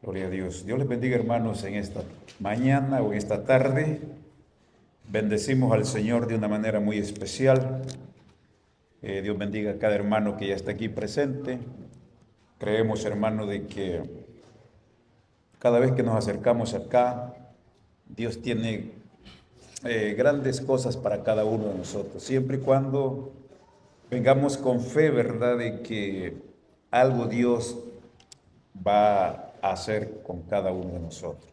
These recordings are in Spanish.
Gloria a Dios. Dios les bendiga, hermanos, en esta mañana o en esta tarde. Bendecimos al Señor de una manera muy especial. Dios bendiga a cada hermano que ya está aquí presente. Creemos, hermano, de que cada vez que nos acercamos acá, Dios tiene grandes cosas para cada uno de nosotros. Siempre y cuando vengamos con fe, ¿verdad?, de que algo Dios va a hacer con cada uno de nosotros.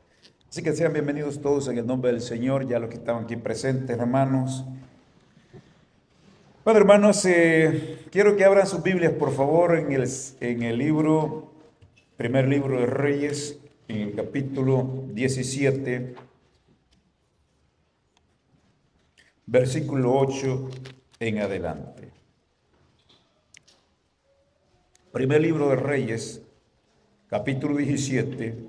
Así que sean bienvenidos todos en el nombre del Señor, ya los que estaban aquí presentes, hermanos. Bueno, hermanos, quiero que abran sus Biblias, por favor, en el primer libro de Reyes, en el capítulo 17, versículo 8 en adelante. Primer libro de Reyes, capítulo 17,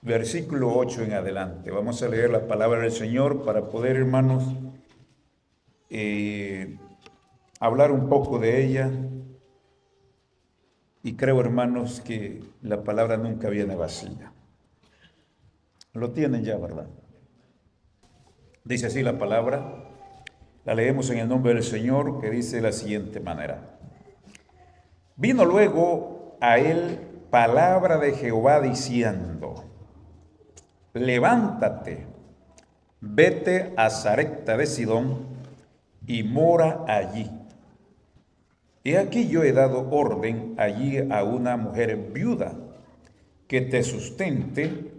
versículo 8 en adelante. Vamos a leer la palabra del Señor para poder, hermanos, hablar un poco de ella. Y creo, hermanos, que la palabra nunca viene vacía. Lo tienen ya, ¿verdad? Dice así la palabra. La leemos en el nombre del Señor, que dice de la siguiente manera. Vino luego a él palabra de Jehová diciendo: levántate, vete a Sarepta de Sidón y mora allí. He aquí yo he dado orden allí a una mujer viuda que te sustente.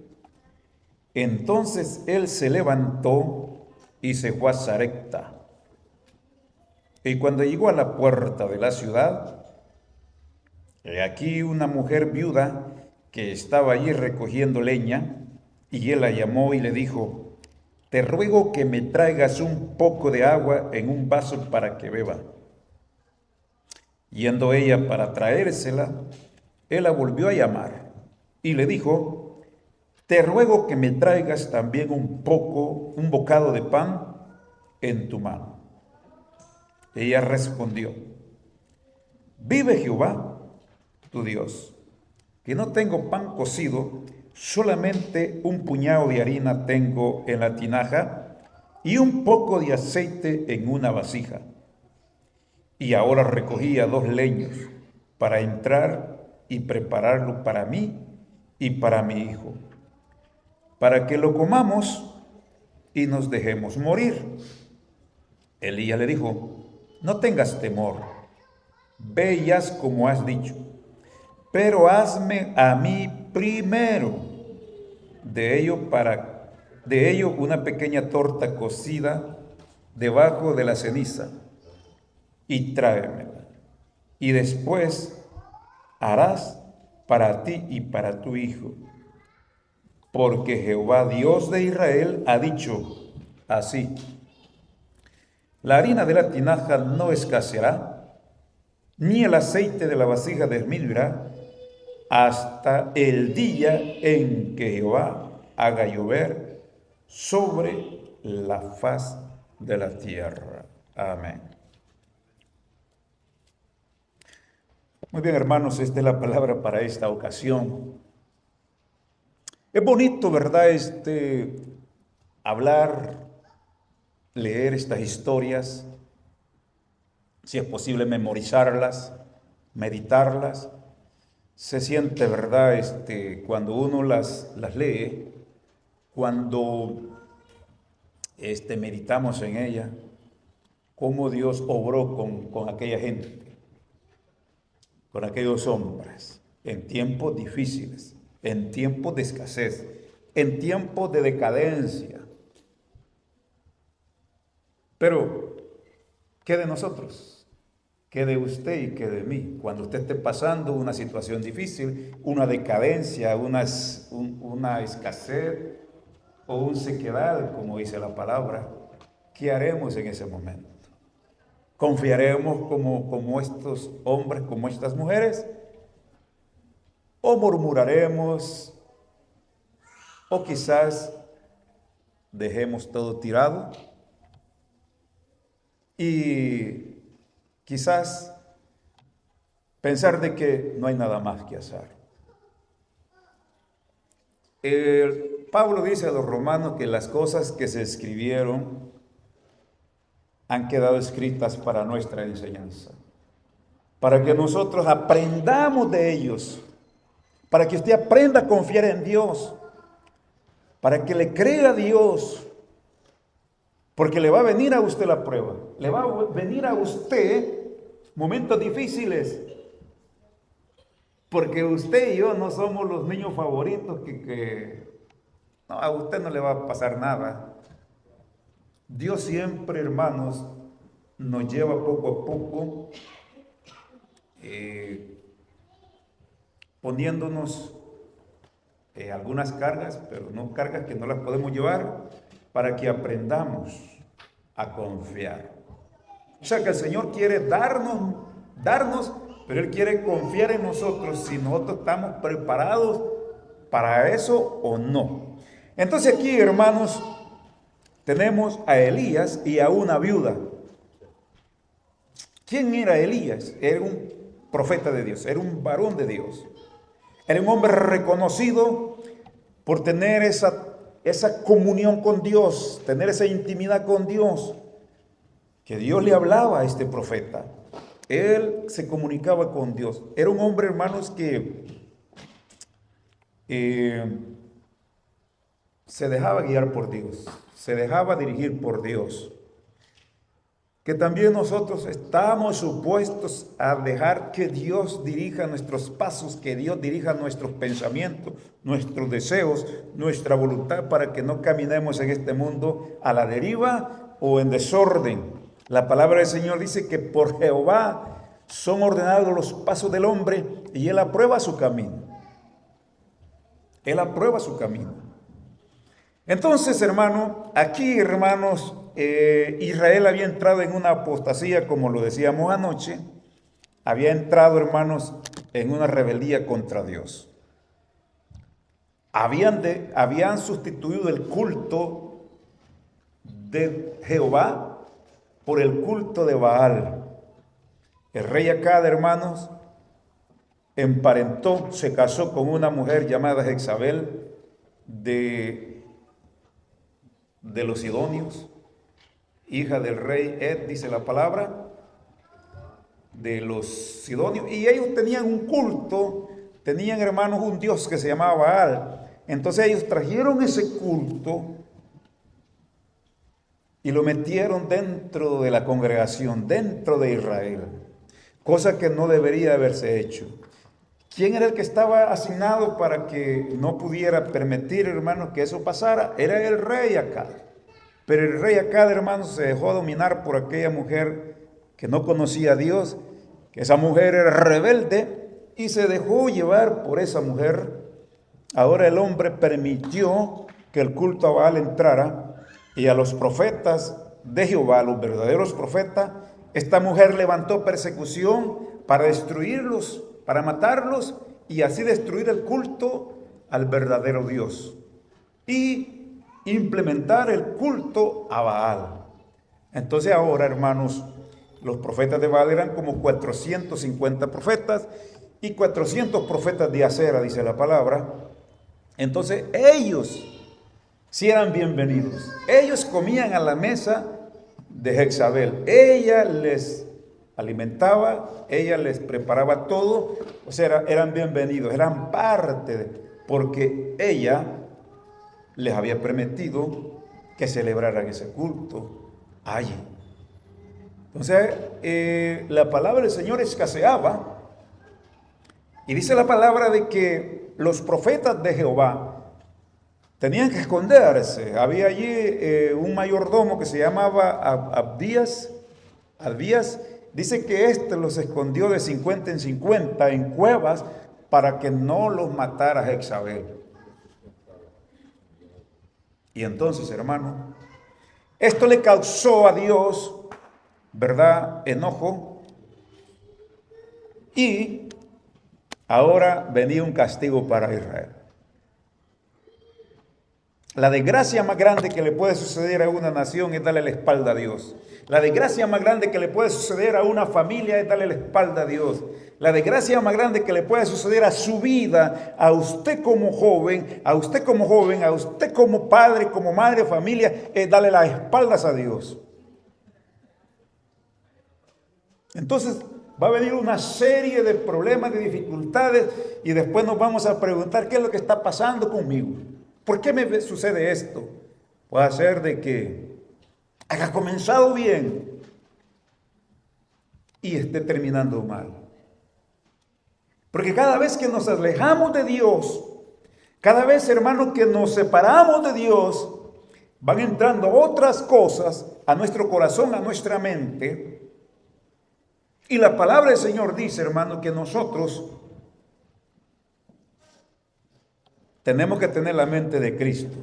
Entonces él se levantó y se fue a Sarepta. Y cuando llegó a la puerta de la ciudad, he aquí una mujer viuda que estaba allí recogiendo leña, y él la llamó y le dijo: te ruego que me traigas un poco de agua en un vaso para que beba. Yendo ella para traérsela, él la volvió a llamar y le dijo: te ruego que me traigas también un bocado de pan en tu mano. Ella respondió: vive Jehová, tu Dios, que no tengo pan cocido, solamente un puñado de harina tengo en la tinaja y un poco de aceite en una vasija. Y ahora recogía 2 leños para entrar y prepararlo para mí y para mi hijo, para que lo comamos y nos dejemos morir. Elías le dijo: no tengas temor, ve y haz como has dicho, pero hazme a mí primero de ello una pequeña torta cocida debajo de la ceniza, y tráemela. Y después harás para ti y para tu hijo, porque Jehová Dios de Israel ha dicho así: la harina de la tinaja no escaseará, ni el aceite de la vasija disminuirá, hasta el día en que Jehová haga llover sobre la faz de la tierra. Amén. Muy bien, hermanos, esta es la palabra para esta ocasión. Es bonito, ¿verdad? Hablar, leer estas historias, si es posible memorizarlas, meditarlas. Se siente, ¿verdad? Cuando uno las lee, cuando meditamos en ella, cómo Dios obró con aquella gente, con aquellos hombres, en tiempos difíciles, en tiempos de escasez, en tiempos de decadencia. Pero, ¿qué de nosotros? ¿Qué de usted y qué de mí? Cuando usted esté pasando una situación difícil, una decadencia, una escasez o un sequedal, como dice la palabra, ¿qué haremos en ese momento? ¿Confiaremos como estos hombres, como estas mujeres? ¿O murmuraremos? ¿O quizás dejemos todo tirado? Y quizás pensar de que no hay nada más que hacer. Pablo dice a los romanos que las cosas que se escribieron han quedado escritas para nuestra enseñanza, para que nosotros aprendamos de ellos, para que usted aprenda a confiar en Dios, para que le crea a Dios, porque le va a venir a usted la prueba, le va a venir a usted momentos difíciles, porque usted y yo no somos los niños favoritos no, a usted no le va a pasar nada. Dios siempre, hermanos, nos lleva poco a poco poniéndonos algunas cargas, pero no cargas que no las podemos llevar, para que aprendamos a confiar. O sea que el Señor quiere darnos, pero Él quiere confiar en nosotros si nosotros estamos preparados para eso o no. Entonces aquí, hermanos, tenemos a Elías y a una viuda. ¿Quién era Elías? Era un profeta de Dios, era un varón de Dios. Era un hombre reconocido por tener esa comunión con Dios, tener esa intimidad con Dios, que Dios le hablaba a este profeta. Él se comunicaba con Dios. Era un hombre, hermanos, que se dejaba guiar por Dios, se dejaba dirigir por Dios. Que también nosotros estamos supuestos a dejar que Dios dirija nuestros pasos, que Dios dirija nuestros pensamientos, nuestros deseos, nuestra voluntad, para que no caminemos en este mundo a la deriva o en desorden. La palabra del Señor dice que por Jehová son ordenados los pasos del hombre y Él aprueba su camino. Él aprueba su camino. Entonces, hermanos, Israel había entrado en una apostasía, como lo decíamos anoche. Había entrado, hermanos, en una rebeldía contra Dios. Habían sustituido el culto de Jehová por el culto de Baal. El rey Acab, hermanos, se casó con una mujer llamada Jezabel de los sidonios, hija del rey Ed, dice la palabra, de los sidonios, y ellos tenían un culto, tenían, hermanos, un dios que se llamaba Baal. Entonces ellos trajeron ese culto y lo metieron dentro de la congregación, dentro de Israel, cosa que no debería haberse hecho. ¿Quién era el que estaba asignado para que no pudiera permitir, hermanos, que eso pasara? Era el rey Acab. Pero el rey Acab, hermanos, se dejó dominar por aquella mujer que no conocía a Dios, que esa mujer era rebelde, y se dejó llevar por esa mujer. Ahora el hombre permitió que el culto a Baal entrara, y a los profetas de Jehová, los verdaderos profetas, esta mujer levantó persecución para destruirlos, para matarlos, y así destruir el culto al verdadero Dios y implementar el culto a Baal. Entonces ahora, hermanos, los profetas de Baal eran como 450 profetas y 400 profetas de Acera, dice la palabra. Entonces ellos sí eran bienvenidos. Ellos comían a la mesa de Jezabel. Ella les alimentaba, ella les preparaba todo, o sea, eran bienvenidos, eran parte, porque ella les había permitido que celebraran ese culto allí. Entonces, la palabra del Señor escaseaba, y dice la palabra de que los profetas de Jehová tenían que esconderse. Había allí un mayordomo que se llamaba Abdías. Dice que éste los escondió de 50 en 50 en cuevas para que no los matara Jezabel. Y entonces, hermano, esto le causó a Dios, ¿verdad?, enojo. Y ahora venía un castigo para Israel. La desgracia más grande que le puede suceder a una nación es darle la espalda a Dios. La desgracia más grande que le puede suceder a una familia es darle la espalda a Dios. La desgracia más grande que le puede suceder a su vida, a usted como joven, a usted como padre, como madre, familia, es darle las espaldas a Dios. Entonces va a venir una serie de problemas, de dificultades, y después nos vamos a preguntar qué es lo que está pasando conmigo. ¿Por qué me sucede esto? Puede ser de que haya comenzado bien y esté terminando mal. Porque cada vez que nos alejamos de Dios, cada vez, hermano, que nos separamos de Dios, van entrando otras cosas a nuestro corazón, a nuestra mente. Y la palabra del Señor dice, hermano, que nosotros tenemos que tener la mente de Cristo.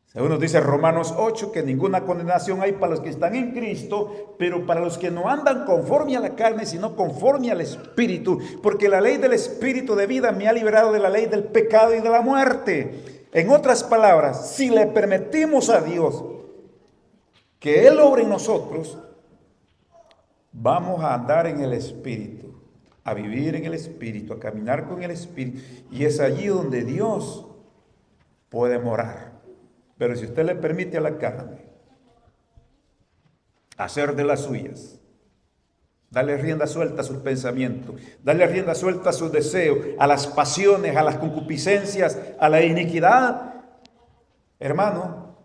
Según nos dice Romanos 8, que ninguna condenación hay para los que están en Cristo, pero para los que no andan conforme a la carne, sino conforme al Espíritu, porque la ley del Espíritu de vida me ha liberado de la ley del pecado y de la muerte. En otras palabras, si le permitimos a Dios que Él obre en nosotros, vamos a andar en el Espíritu, a vivir en el Espíritu, a caminar con el Espíritu, y es allí donde Dios puede morar. Pero si usted le permite a la carne hacer de las suyas, darle rienda suelta a sus pensamientos, darle rienda suelta a sus deseos, a las pasiones, a las concupiscencias, a la iniquidad, hermano,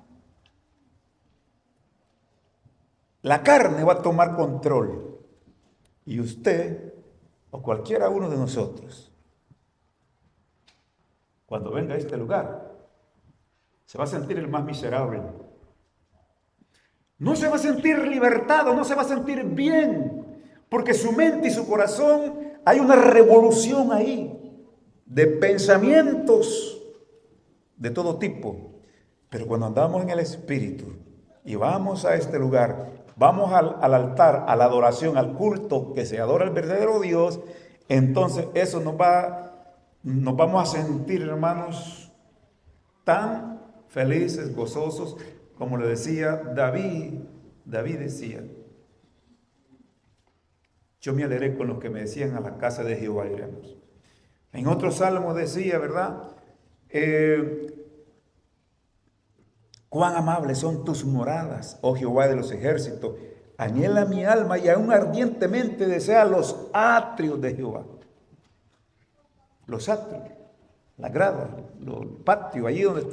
la carne va a tomar control. Y usted, o cualquiera uno de nosotros, cuando venga a este lugar, se va a sentir el más miserable. No se va a sentir libertado, no se va a sentir bien, porque su mente y su corazón, hay una revolución ahí de pensamientos de todo tipo. Pero cuando andamos en el Espíritu y vamos a este lugar, vamos al altar, a la adoración, al culto que se adora al verdadero Dios, entonces eso nos vamos a sentir, hermanos, tan felices, gozosos, como le decía David decía, yo me alegré con los que me decían a la casa de Jehová iremos. En otro salmo decía, ¿verdad? Cuán amables son tus moradas, oh Jehová de los ejércitos, anhela mi alma y aún ardientemente desea los atrios de Jehová. Los atrios, la grada, el patio, allí donde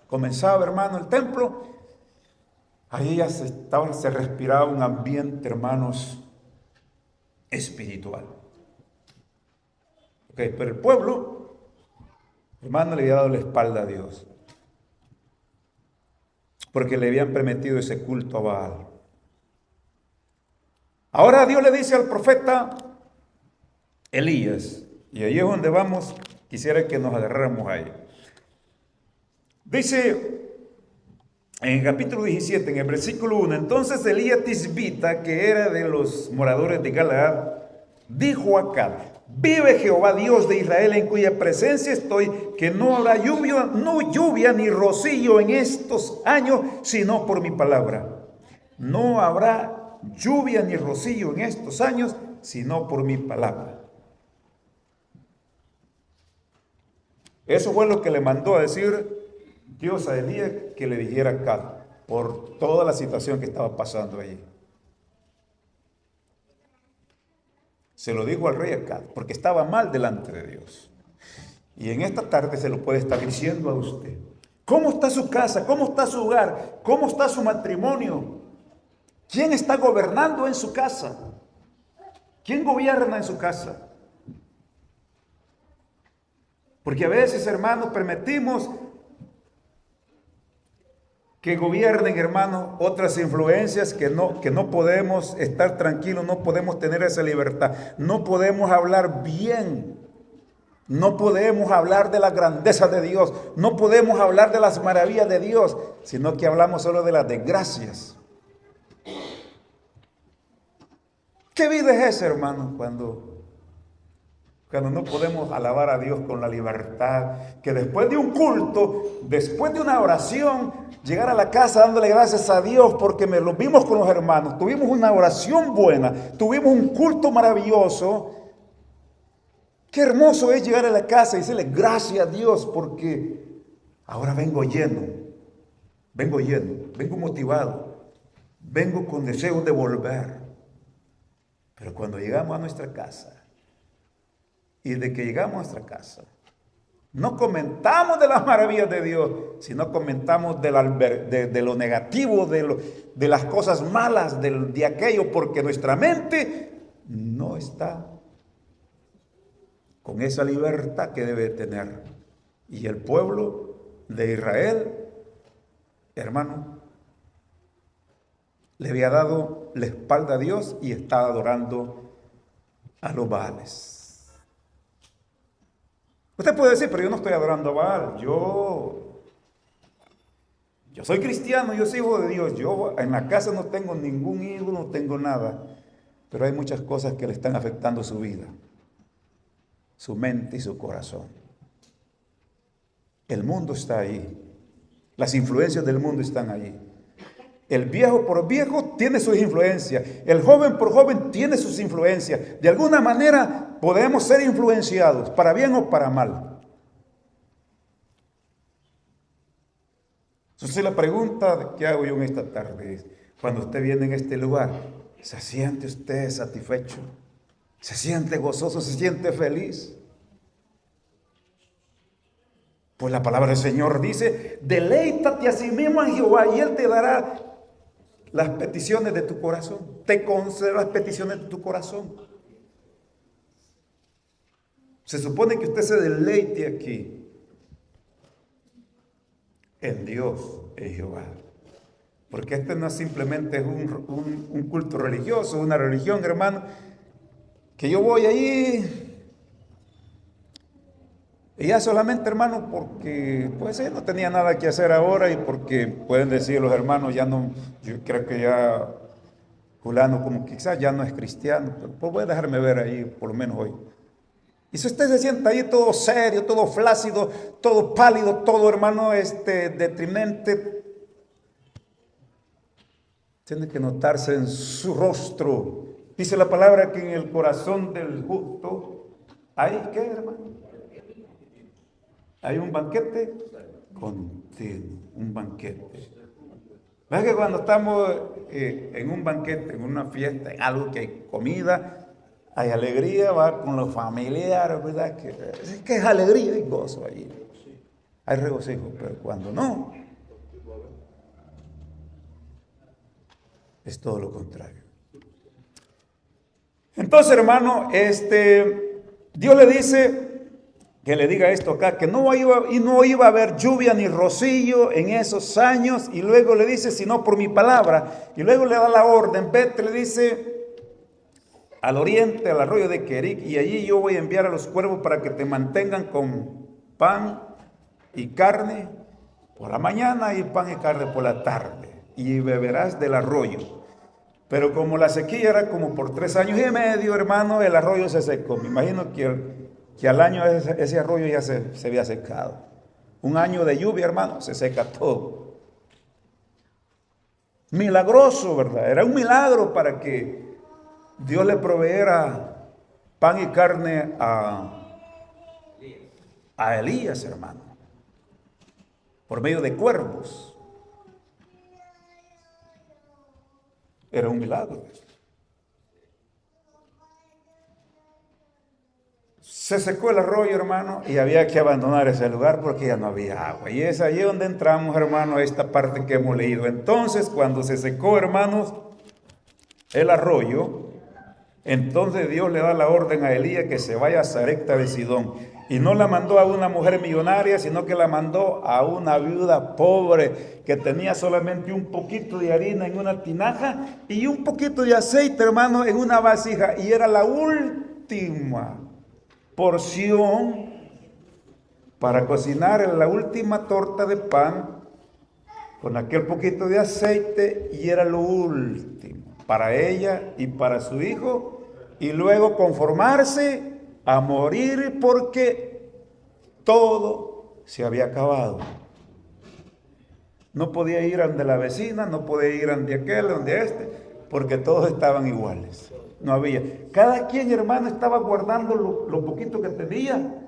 comenzaba, hermano, el templo, ahí ya se respiraba un ambiente, hermanos, espiritual. Okay, pero el pueblo, hermano, le había dado la espalda a Dios, porque le habían permitido ese culto a Baal. Ahora Dios le dice al profeta Elías, y ahí es donde vamos, quisiera que nos agarráramos ahí. Dice en el capítulo 17, en el versículo 1, entonces Elías Tisbita, que era de los moradores de Galaad, dijo a Acab, vive Jehová Dios de Israel en cuya presencia estoy, que no habrá lluvia ni rocío en estos años, sino por mi palabra. No habrá lluvia ni rocío en estos años, sino por mi palabra. Eso fue lo que le mandó a decir Dios a Elías que le dijera a Acab por toda la situación que estaba pasando allí. Se lo dijo al rey Acab porque estaba mal delante de Dios. Y en esta tarde se lo puede estar diciendo a usted. ¿Cómo está su casa? ¿Cómo está su hogar? ¿Cómo está su matrimonio? ¿Quién está gobernando en su casa? ¿Quién gobierna en su casa? Porque a veces, hermanos, permitimos que gobiernen, hermanos, otras influencias que no podemos estar tranquilos, no podemos tener esa libertad, no podemos hablar bien, no podemos hablar de la grandeza de Dios, no podemos hablar de las maravillas de Dios, sino que hablamos solo de las desgracias. ¿Qué vida es esa, hermanos, cuando Cuando no podemos alabar a Dios con la libertad, que después de un culto, después de una oración, llegar a la casa dándole gracias a Dios porque me lo vimos con los hermanos, tuvimos una oración buena, tuvimos un culto maravilloso. Qué hermoso es llegar a la casa y decirle gracias a Dios porque ahora vengo lleno, vengo motivado, vengo con deseo de volver. Pero cuando llegamos a nuestra casa, y de que llegamos a nuestra casa, no comentamos de las maravillas de Dios, sino comentamos de lo negativo, de las cosas malas, de aquello, porque nuestra mente no está con esa libertad que debe tener. Y el pueblo de Israel, hermano, le había dado la espalda a Dios y estaba adorando a los Baales. Usted puede decir, pero yo no estoy adorando a Baal, yo soy cristiano, yo soy hijo de Dios, yo en la casa no tengo ningún ídolo, no tengo nada, pero hay muchas cosas que le están afectando su vida, su mente y su corazón. El mundo está ahí, las influencias del mundo están ahí. El viejo por viejo tiene sus influencias. El joven por joven tiene sus influencias. De alguna manera podemos ser influenciados, para bien o para mal. Entonces la pregunta que hago yo en esta tarde es, cuando usted viene en este lugar, ¿se siente usted satisfecho? ¿Se siente gozoso? ¿Se siente feliz? Pues la palabra del Señor dice, deleítate a sí mismo en Jehová y Él te dará las peticiones de tu corazón, te concede las peticiones de tu corazón. Se supone que usted se deleite aquí en Dios, en Jehová, porque este no simplemente es un culto religioso, una religión, hermano, que yo voy ahí y ya solamente, hermano, porque pues no tenía nada que hacer ahora y porque pueden decir los hermanos, ya no, yo creo que ya fulano como quizás ya no es cristiano, pero pues voy a dejarme ver ahí por lo menos hoy. Y si usted se sienta ahí todo serio, todo flácido, todo pálido, todo, hermano, detrimente, tiene que notarse en su rostro. Dice la palabra que en el corazón del justo hay, ¿qué, hermano? Hay un banquete continuo, un banquete. ¿Ves que cuando estamos en un banquete, en una fiesta, en algo que hay comida, hay alegría, va con los familiares, ¿verdad? Que es alegría y gozo allí. Hay regocijo, pero cuando no, es todo lo contrario. Entonces, hermano, Dios le dice que le diga esto acá, que no iba a haber lluvia ni rocío en esos años, y luego le dice, sino por mi palabra, y luego le da la orden, vete, le dice, al oriente, al arroyo de Queric, y allí yo voy a enviar a los cuervos para que te mantengan con pan y carne por la mañana y pan y carne por la tarde, y beberás del arroyo. Pero como la sequía era como por 3 años y medio, hermano, el arroyo se secó. Me imagino que al año ese arroyo ya se había secado. Un año de lluvia, hermano, se seca todo. Milagroso, ¿verdad? Era un milagro para que Dios le proveyera pan y carne a Elías, hermano, por medio de cuervos. Era un milagro. Se secó el arroyo, hermano, y había que abandonar ese lugar porque ya no había agua. Y es allí donde entramos, hermano, a esta parte que hemos leído. Entonces, cuando se secó, hermanos, el arroyo, entonces Dios le da la orden a Elías que se vaya a Sarepta de Sidón. Y no la mandó a una mujer millonaria, sino que la mandó a una viuda pobre que tenía solamente un poquito de harina en una tinaja y un poquito de aceite, hermano, en una vasija. Y era la última porción para cocinar la última torta de pan con aquel poquito de aceite, y era lo último para ella y para su hijo, y luego conformarse a morir porque todo se había acabado. No podía ir a donde la vecina, no podía ir a donde aquel, donde este, porque todos estaban iguales. No había. Cada quien, hermano, estaba guardando lo poquito que tenía.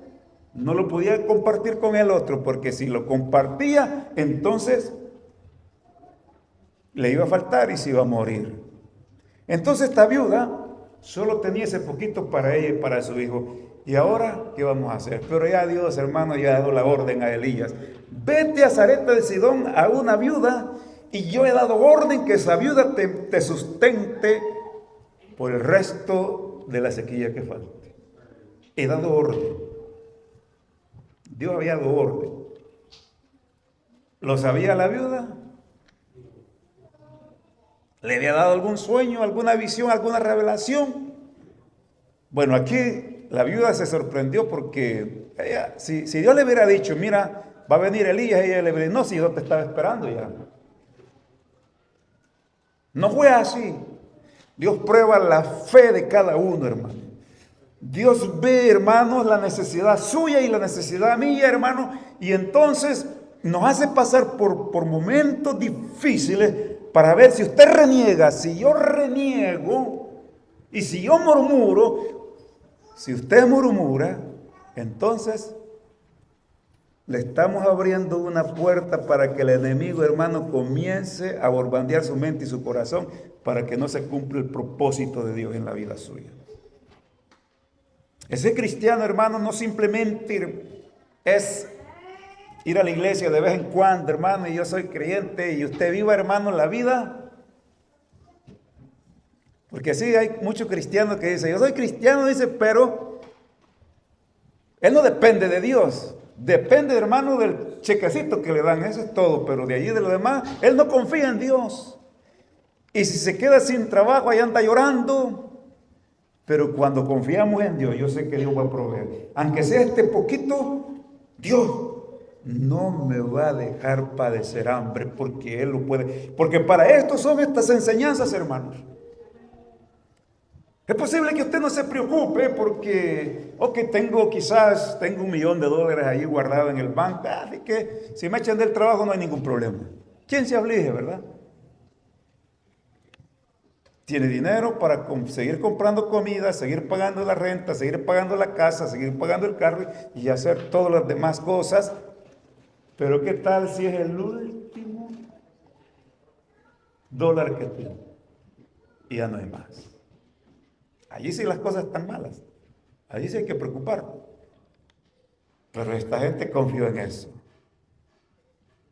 No lo podía compartir con el otro, porque si lo compartía, entonces le iba a faltar y se iba a morir. Entonces esta viuda solo tenía ese poquito para ella y para su hijo. ¿Y ahora qué vamos a hacer? Pero ya Dios, hermano, ya ha dado la orden a Elías. Vete a Sarepta de Sidón a una viuda, y yo he dado orden que esa viuda te sustente por el resto de la sequía que falte. He dado orden. Dios había dado orden. ¿Lo sabía la viuda? ¿Le había dado algún sueño, alguna visión, alguna revelación? Bueno, aquí la viuda se sorprendió porque ella, si Dios le hubiera dicho, mira, va a venir Elías, ella le hubiera dicho, no, si yo te estaba esperando ya. No fue así. Dios prueba la fe de cada uno, hermano. Dios ve, hermanos, la necesidad suya y la necesidad mía, hermano, y entonces nos hace pasar por momentos difíciles para ver si usted reniega, si yo reniego y si yo murmuro. Si usted murmura, entonces le estamos abriendo una puerta para que el enemigo, hermano, comience a borbandear su mente y su corazón para que no se cumpla el propósito de Dios en la vida suya. Ese cristiano, hermano, no simplemente es ir a la iglesia de vez en cuando, hermano, y yo soy creyente, y usted viva, hermano, la vida. Porque así hay muchos cristianos que dicen, yo soy cristiano, dice, pero él no depende de Dios. Depende, hermano, del chequecito que le dan, eso es todo, pero de allí de lo demás, él no confía en Dios. Y si se queda sin trabajo, ahí anda llorando. Pero cuando confiamos en Dios, yo sé que Dios va a proveer. Aunque sea este poquito, Dios no me va a dejar padecer hambre, porque Él lo puede. Porque para esto son estas enseñanzas, hermanos. Es posible que usted no se preocupe porque, quizás tengo $1,000,000 ahí guardado en el banco, así que si me echan del trabajo no hay ningún problema. ¿Quién se aflige, verdad? Tiene dinero para seguir comprando comida, seguir pagando la renta, seguir pagando la casa, seguir pagando el carro y hacer todas las demás cosas. Pero ¿qué tal si es el último dólar que tiene? Y ya no hay más. Allí sí las cosas están malas. Allí sí hay que preocupar. Pero esta gente confió en eso.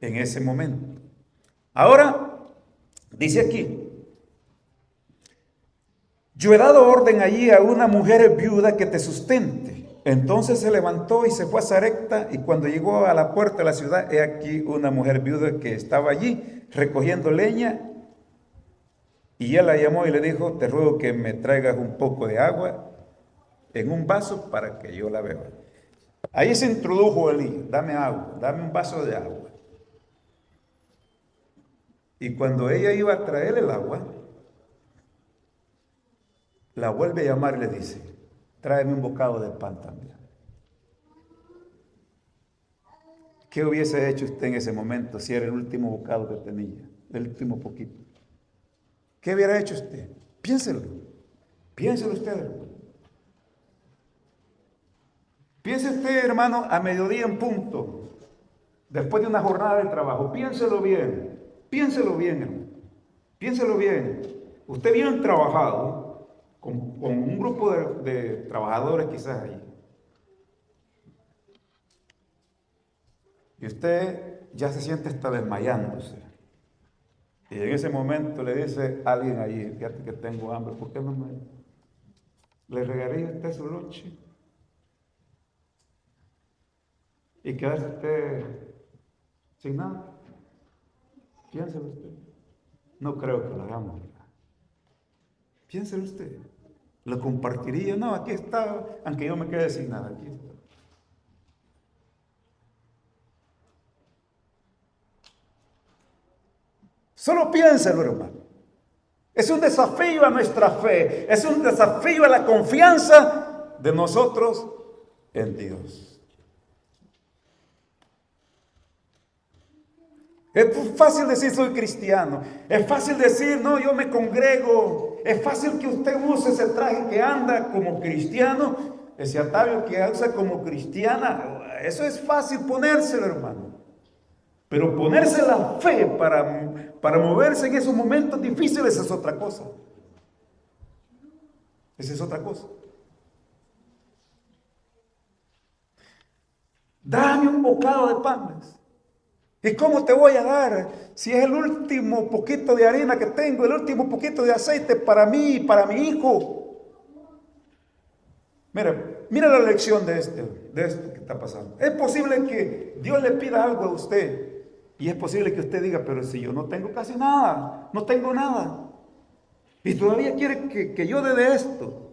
En ese momento. Ahora, dice aquí, yo he dado orden allí a una mujer viuda que te sustente. Entonces se levantó y se fue a Sarepta, y cuando llegó a la puerta de la ciudad, he aquí una mujer viuda que estaba allí recogiendo leña. Y él la llamó y le dijo, te ruego que me traigas un poco de agua en un vaso para que yo la beba. Ahí se introdujo Elías, dame agua, dame un vaso de agua. Y cuando ella iba a traer el agua, la vuelve a llamar y le dice, tráeme un bocado de pan también. ¿Qué hubiese hecho usted en ese momento si era el último bocado que tenía, el último poquito? ¿Qué hubiera hecho usted? Piénselo usted, hermano. Piense usted, hermano, a mediodía en punto, después de una jornada de trabajo. Piénselo bien, hermano. Piénselo bien. Usted bien trabajado, con un grupo de trabajadores quizás ahí. Y usted ya se siente hasta desmayándose. Y en ese momento le dice a alguien allí, fíjate que tengo hambre, ¿por qué no le regalaría usted su lonche? Y quedarse usted sin nada. Piénselo usted. No creo que lo hagamos. Piénselo usted. ¿Lo compartiría? No, aquí está, aunque yo me quede sin nada, aquí está. Solo piénselo, hermano. Es un desafío a nuestra fe, es un desafío a la confianza de nosotros en Dios. Es fácil decir soy cristiano, es fácil decir no, yo me congrego, es fácil que usted use ese traje que anda como cristiano, ese atavío que usa como cristiana, eso es fácil ponérselo, hermano. Pero ponerse la fe para moverse en esos momentos difíciles es otra cosa. Esa es otra cosa. Dame un bocado de pan. ¿Y cómo te voy a dar si es el último poquito de harina que tengo, el último poquito de aceite para mí y para mi hijo? Mira la lección de esto que está pasando. Es posible que Dios le pida algo a usted y es posible que usted diga, pero si yo no tengo casi nada, no tengo nada y todavía quiere que yo dé de esto.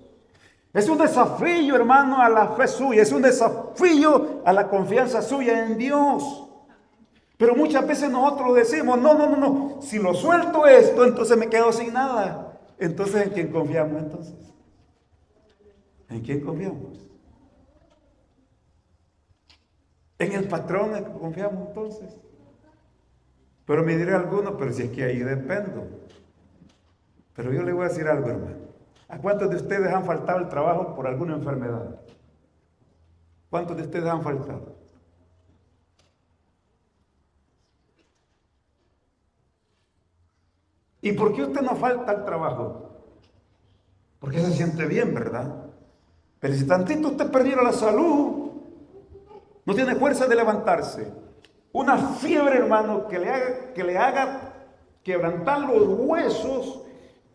Es un desafío, hermano, a la fe suya, es un desafío a la confianza suya en Dios. Pero muchas veces nosotros decimos, no, si lo suelto esto, entonces me quedo sin nada. Entonces, ¿en quién confiamos entonces? ¿En quién confiamos? ¿En el patrón en que confiamos entonces? Pero me dirá alguno, pero si es que ahí dependo. Pero yo le voy a decir algo, hermano. ¿A cuántos de ustedes han faltado el trabajo por alguna enfermedad? ¿Cuántos de ustedes han faltado? ¿Y por qué usted no falta al trabajo? Porque se siente bien, ¿verdad? Pero si tantito usted perdiera la salud, no tiene fuerza de levantarse. Una fiebre, hermano, que le haga quebrantar los huesos,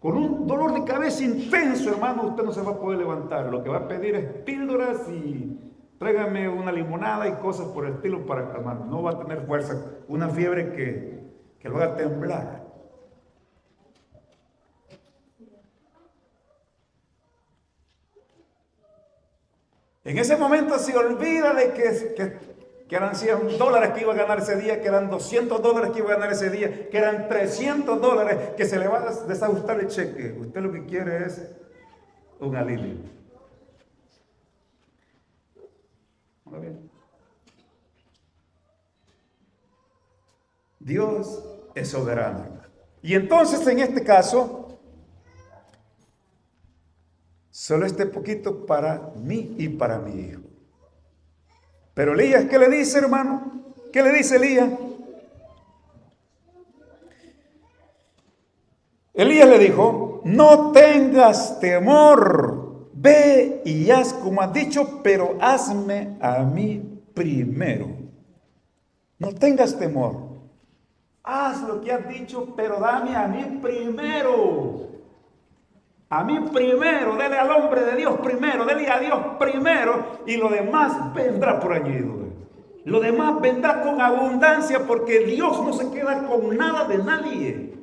con un dolor de cabeza intenso, hermano, usted no se va a poder levantar. Lo que va a pedir es píldoras y tráigame una limonada y cosas por el estilo para calmar. No va a tener fuerza. Una fiebre que lo haga temblar. En ese momento se olvida de que eran $100 que iba a ganar ese día, que eran $200 que iba a ganar ese día, que eran $300 que se le va a desajustar el cheque. Usted lo que quiere es un alivio. ¿Muy bien? Dios es soberano. Y entonces en este caso, solo este poquito para mí y para mi hijo. Pero Elías, ¿qué le dice, hermano? ¿Qué le dice Elías? Elías le dijo, no tengas temor, ve y haz como has dicho, pero hazme a mí primero. No tengas temor. Haz lo que has dicho, pero dame a mí primero. A mí primero, dele al hombre de Dios primero, dele a Dios primero y lo demás vendrá por añadidura. Lo demás vendrá con abundancia porque Dios no se queda con nada de nadie.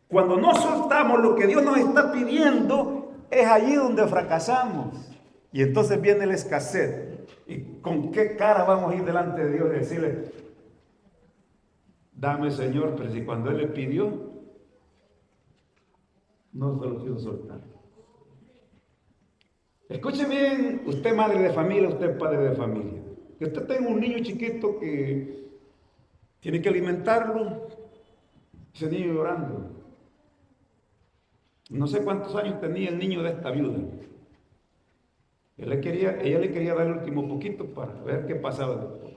Cuando no soltamos lo que Dios nos está pidiendo, es allí donde fracasamos. Y entonces viene la escasez. ¿Y con qué cara vamos a ir delante de Dios y decirle, dame, Señor? Pero si cuando Él le pidió, no se lo quiso soltar. Escuche bien, usted madre de familia, usted padre de familia. Que usted tenga un niño chiquito que tiene que alimentarlo, ese niño llorando. No sé cuántos años tenía el niño de esta viuda. Ella le quería dar el último poquito para ver qué pasaba después.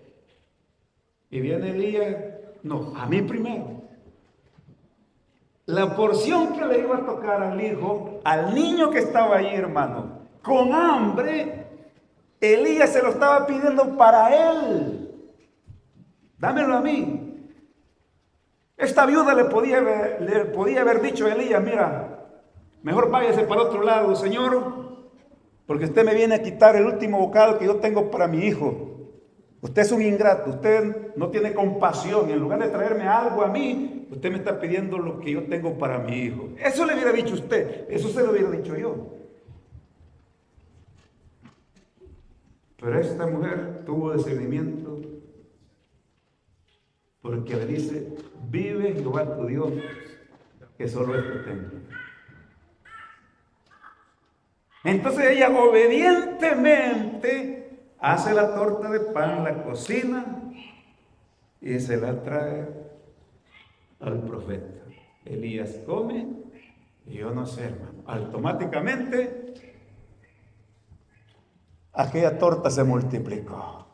Y viene Elías, no, a mí primero. La porción que le iba a tocar al hijo, al niño que estaba ahí, hermano, con hambre, Elías se lo estaba pidiendo para él. Dámelo a mí. Esta viuda le podía haber dicho a Elías, mira, mejor váyase para otro lado, Señor, porque usted me viene a quitar el último bocado que yo tengo para mi hijo. Usted es un ingrato, usted no tiene compasión. En lugar de traerme algo a mí, usted me está pidiendo lo que yo tengo para mi hijo. Eso le hubiera dicho usted, eso se lo hubiera dicho yo. Pero esta mujer tuvo discernimiento porque le dice, vive Jehová tu Dios, que solo esto tengo. Entonces ella obedientemente hace la torta de pan, la cocina y se la trae al profeta. Elías come y yo no sé, hermano, automáticamente aquella torta se multiplicó.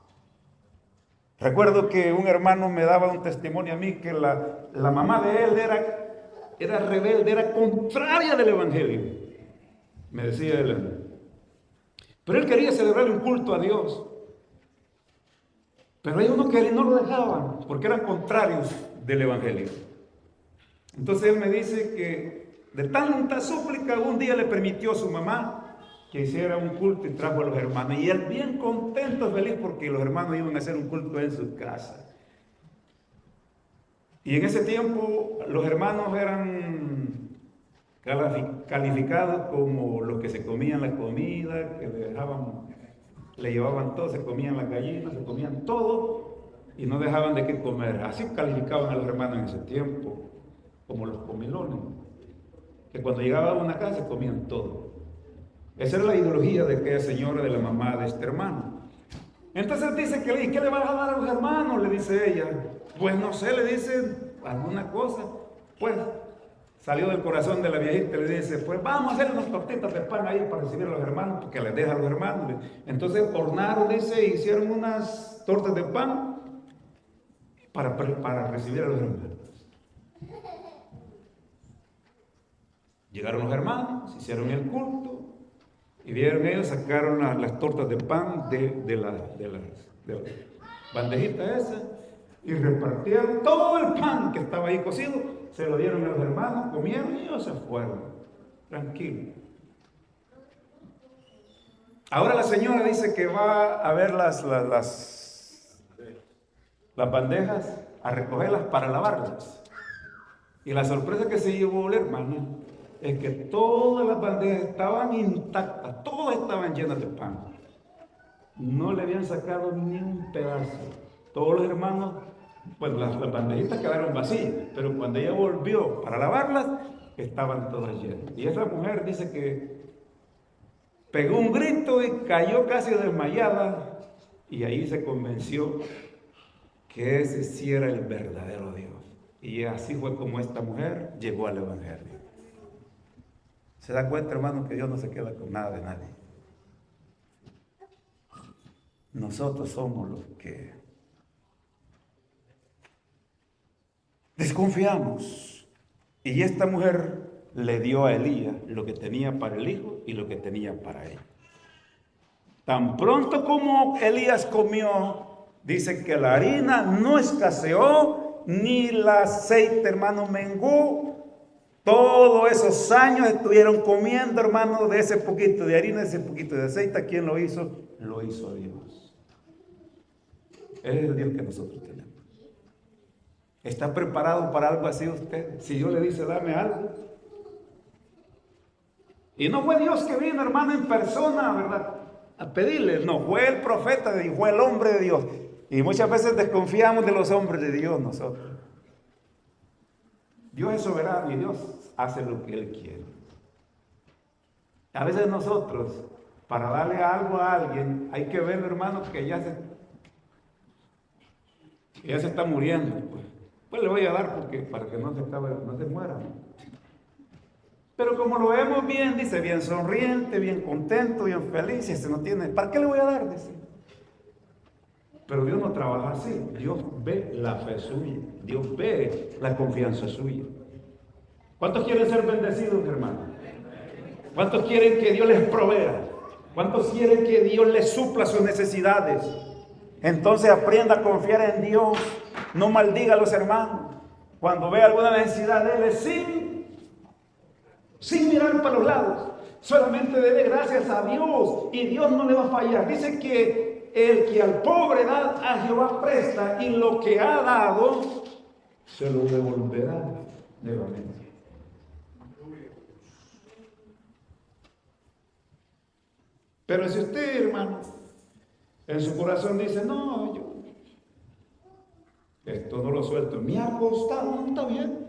Recuerdo que un hermano me daba un testimonio a mí que la mamá de él era rebelde, era contraria del evangelio. Me decía él. Pero él quería celebrarle un culto a Dios. Pero ellos no lo dejaban porque eran contrarios del evangelio. Entonces él me dice que de tanta súplica un día le permitió a su mamá que hiciera un culto y trajo a los hermanos. Y él bien contento, feliz, porque los hermanos iban a hacer un culto en su casa. Y en ese tiempo los hermanos eran calificados como los que se comían la comida, que le llevaban todo, se comían las gallinas, se comían todo y no dejaban de qué comer. Así calificaban a los hermanos en ese tiempo, como los comilones, que cuando llegaban a una casa comían todo. Esa era la ideología de aquella señora, de la mamá de este hermano. Entonces dice que ¿qué le vas a dar a los hermanos? Le dice ella. Pues no sé, le dice alguna cosa. Pues salió del corazón de la viejita y le dice, pues vamos a hacer unas tortitas de pan ahí para recibir a los hermanos, porque les deja a los hermanos. Entonces hornaron, dice, e hicieron unas tortas de pan para recibir a los hermanos. Llegaron los hermanos, hicieron el culto. Y vieron ellos, sacaron las tortas de pan de la bandejita esa y repartieron todo el pan que estaba ahí cocido, se lo dieron a los hermanos, comieron y ellos se fueron, tranquilos. Ahora la señora dice que va a ver las bandejas, a recogerlas para lavarlas. Y la sorpresa que se llevó el hermano es que todas las bandejas estaban intactas, todas estaban llenas de pan. No le habían sacado ni un pedazo. Todos los hermanos, pues las bandejitas quedaron vacías, pero cuando ella volvió para lavarlas, estaban todas llenas. Y esa mujer dice que pegó un grito y cayó casi desmayada, y ahí se convenció que ese sí era el verdadero Dios. Y así fue como esta mujer llegó al evangelio. Se da cuenta, hermano, que Dios no se queda con nada de nadie. Nosotros somos los que desconfiamos. Y esta mujer le dio a Elías lo que tenía para el hijo y lo que tenía para él. Tan pronto como Elías comió, dice que la harina no escaseó, ni el aceite, hermano, menguó. Todos esos años estuvieron comiendo, hermano, de ese poquito de harina, de ese poquito de aceite. ¿Quién lo hizo? Lo hizo Dios. Es el Dios que nosotros tenemos. ¿Está preparado para algo así usted? Si Dios le dice, dame algo. Y no fue Dios que vino, hermano, en persona, ¿verdad?, a pedirle. No, fue el profeta, fue el hombre de Dios. Y muchas veces desconfiamos de los hombres de Dios nosotros. Dios es soberano y Dios hace lo que Él quiere. A veces nosotros, para darle algo a alguien, hay que ver, hermano, que ya se está muriendo. Pues le voy a dar para que no se muera. Pero como lo vemos bien, dice, bien sonriente, bien contento, bien feliz, y no tiene, ¿para qué le voy a dar? Dice. Pero Dios no trabaja así. Dios ve la fe suya. Dios ve la confianza suya. ¿Cuántos quieren ser bendecidos, hermano? ¿Cuántos quieren que Dios les provea? ¿Cuántos quieren que Dios les supla sus necesidades? Entonces aprenda a confiar en Dios. No maldiga a los hermanos. Cuando vea alguna necesidad de Él, sin mirar para los lados, solamente debe gracias a Dios y Dios no le va a fallar. Dice que el que al pobre da, a Jehová presta, y lo que ha dado se lo devolverá nuevamente. Pero si usted, hermano, en su corazón dice, no, yo esto no lo suelto, me ha costado, no está bien.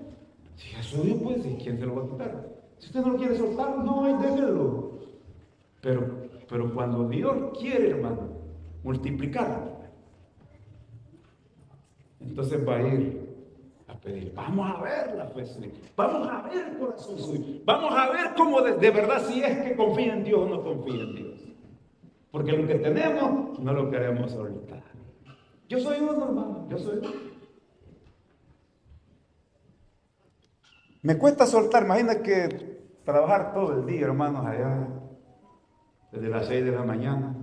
Si es suyo, pues, ¿y quién se lo va a quitar? Si usted no lo quiere soltar, no, déjelo. Pero cuando Dios quiere, hermano, multiplicarlo, entonces va a ir a pedir. Vamos a ver la fe suya. Vamos a ver el corazón suyo. Vamos a ver cómo de verdad si es que confía en Dios o no confía en Dios. Porque lo que tenemos no lo queremos soltar. Yo soy uno, hermano. Yo soy uno. Me cuesta soltar. Imagina que trabajar todo el día, hermanos, allá. Desde las 6 de la mañana.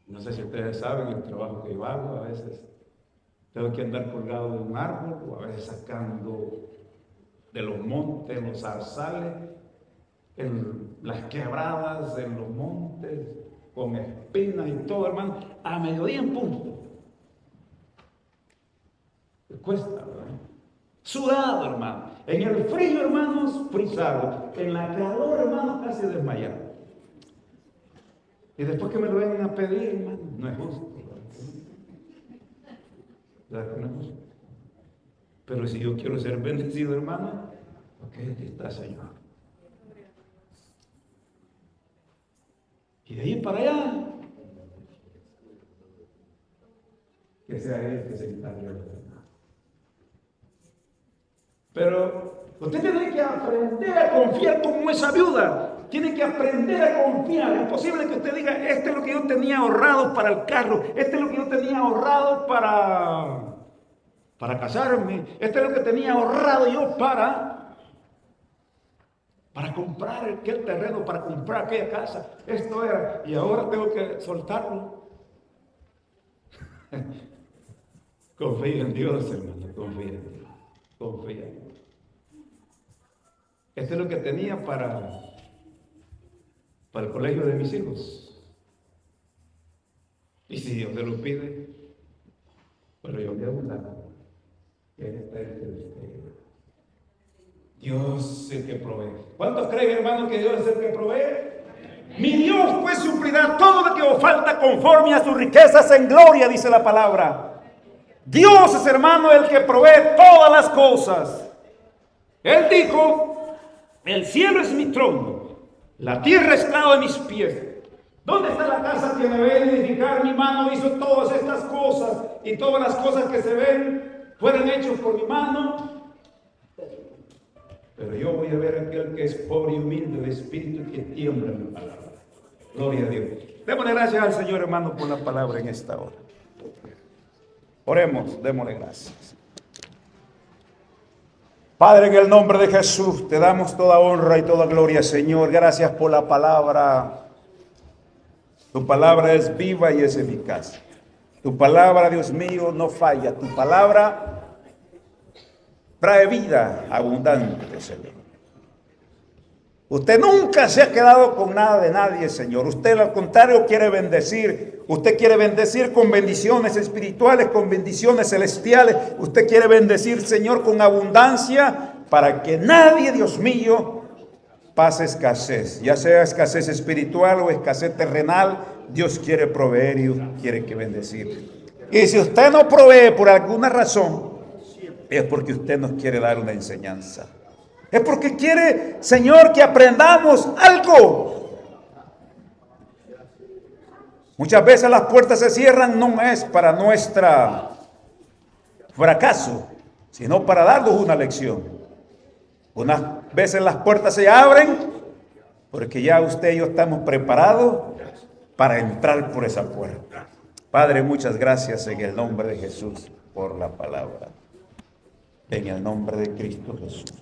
No sé si ustedes saben el trabajo que yo hago. A veces tengo que andar colgado de un árbol o a veces sacando de los montes, los zarzales, en las quebradas, en los montes, con espinas y todo, hermano, a mediodía en punto. Me cuesta, ¿verdad? Sudado, hermano. En el frío, hermanos, frisado. En la calor, hermano, casi desmayado. Y después que me lo vengan a pedir, hermano, no es justo. ¿Verdad que no es justo? Pero si yo quiero ser bendecido, hermano, ok, aquí está, Señor. Y de ahí para allá, que sea Él que se encargue de lo demás. Pero usted tiene que aprender a confiar como esa viuda. Tiene que aprender a confiar. Es posible que usted diga, este es lo que yo tenía ahorrado para el carro, este es lo que yo tenía ahorrado para casarme, este es lo que tenía ahorrado yo para comprar aquel terreno, para comprar aquella casa. Esto era, y ahora tengo que soltarlo. Confía en Dios, hermano, confía en Dios, confía en Dios. Esto es lo que tenía para el colegio de mis hijos. Y si Dios se lo pide, pero yo voy a abundar. Dios es el que provee. ¿Cuántos creen, hermano, que Dios es el que provee? Mi Dios pues suplirá todo lo que os falta conforme a sus riquezas en gloria, dice la palabra. Dios es, hermano, el que provee todas las cosas. Él dijo, el cielo es mi trono, la tierra es estrado de mis pies. ¿Dónde está la casa que me ve edificar? Mi mano hizo todas estas cosas, y todas las cosas que se ven fueron hechas por mi mano. Pero yo voy a ver a aquel que es pobre y humilde de espíritu y que tiembla en mi palabra. Gloria a Dios. Démosle gracias al Señor, hermano, por la palabra en esta hora. Oremos, démosle gracias. Padre, en el nombre de Jesús, te damos toda honra y toda gloria, Señor. Gracias por la palabra. Tu palabra es viva y es eficaz. Tu palabra, Dios mío, no falla. Tu palabra trae vida abundante, Señor. Usted nunca se ha quedado con nada de nadie, Señor. Usted, al contrario, quiere bendecir. Usted quiere bendecir con bendiciones espirituales, con bendiciones celestiales. Usted quiere bendecir, Señor, con abundancia para que nadie, Dios mío, pase escasez. Ya sea escasez espiritual o escasez terrenal, Dios quiere proveer y quiere que bendecir. Y si usted no provee por alguna razón, es porque usted nos quiere dar una enseñanza. Es porque quiere, Señor, que aprendamos algo. Muchas veces las puertas se cierran, no es para nuestro fracaso, sino para darnos una lección. Unas veces las puertas se abren porque ya usted y yo estamos preparados para entrar por esa puerta. Padre, muchas gracias en el nombre de Jesús por la palabra. En el nombre de Cristo Jesús.